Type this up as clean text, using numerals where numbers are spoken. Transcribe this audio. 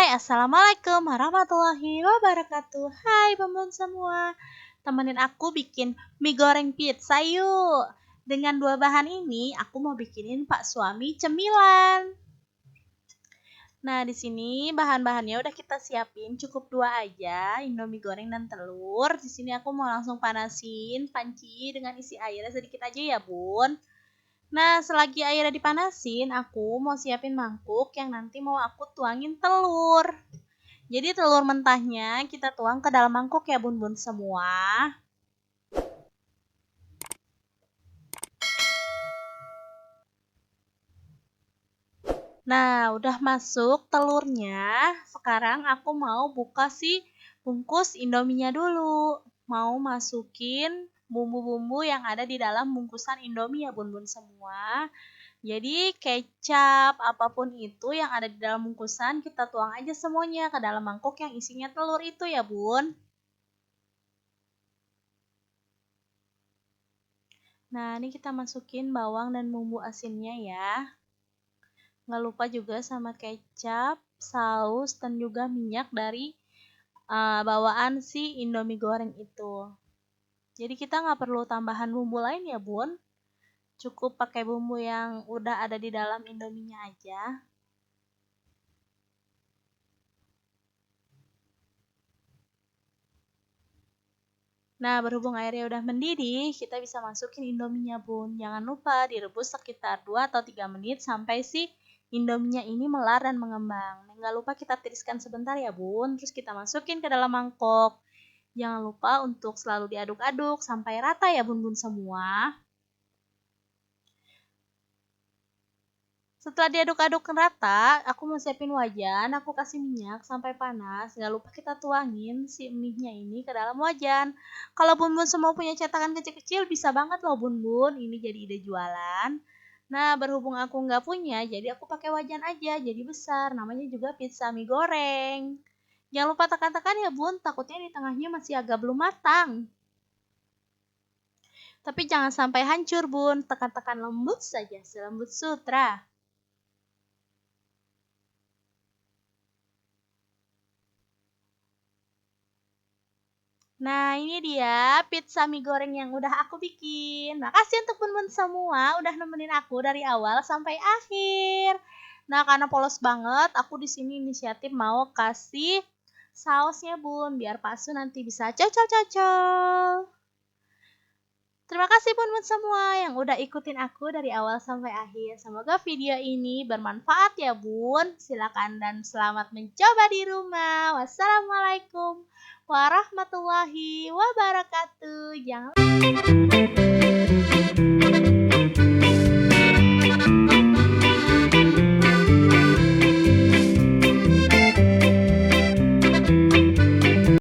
Assalamualaikum warahmatullahi wabarakatuh. Hai bun semua, temenin aku bikin mie goreng pizza yuk. Dengan dua bahan ini, aku mau bikinin Pak Suami cemilan. Nah, di sini bahan-bahannya udah kita siapin, cukup dua aja, Indomie goreng dan telur. Di sini aku mau langsung panasin panci dengan isi airnya sedikit aja ya, Bun. Nah, selagi airnya dipanasin, aku mau siapin mangkuk yang nanti mau aku tuangin telur. Jadi telur mentahnya kita tuang ke dalam mangkuk ya bun-bun semua. Nah, udah masuk telurnya. Sekarang aku mau buka si bungkus Indominya dulu. Mau masukin bumbu-bumbu yang ada di dalam bungkusan Indomie ya bun-bun semua. Jadi kecap, apapun itu yang ada di dalam bungkusan, kita tuang aja semuanya ke dalam mangkuk yang isinya telur itu ya bun. Nah, ini kita masukin bawang dan bumbu asinnya ya. Nggak lupa juga sama kecap, saus, dan juga minyak dari bawaan si Indomie goreng itu. Jadi kita nggak perlu tambahan bumbu lain ya bun. Cukup pakai bumbu yang udah ada di dalam Indominya aja. Nah, berhubung airnya udah mendidih, kita bisa masukin Indominya bun. Jangan lupa direbus sekitar 2 atau 3 menit sampai si Indominya ini melar dan mengembang. Nggak lupa kita tiriskan sebentar ya bun, terus kita masukin ke dalam mangkok. Jangan lupa untuk selalu diaduk-aduk sampai rata ya bun-bun semua. Setelah diaduk-aduk rata, aku mau siapin wajan, aku kasih minyak sampai panas. Nggak lupa kita tuangin si mie-nya ini ke dalam wajan. Kalau bun-bun semua punya cetakan kecil-kecil, bisa banget loh bun-bun. Ini jadi ide jualan. Nah, berhubung aku nggak punya, jadi aku pakai wajan aja, jadi besar. Namanya juga pizza mie goreng. Jangan lupa tekan-tekan ya bun, takutnya di tengahnya masih agak belum matang. Tapi jangan sampai hancur bun, tekan-tekan lembut saja, selembut sutra. Nah, ini dia pizza mie goreng yang udah aku bikin. Makasih untuk bun-bun semua udah nemenin aku dari awal sampai akhir. Nah, karena polos banget, aku di sini inisiatif mau kasih sausnya, Bun, biar Pak Su nanti bisa cocol-cocol. Terima kasih bun-bun semua yang udah ikutin aku dari awal sampai akhir. Semoga video ini bermanfaat ya bun. Silakan dan selamat mencoba di rumah. Wassalamualaikum warahmatullahi wabarakatuh. Jangan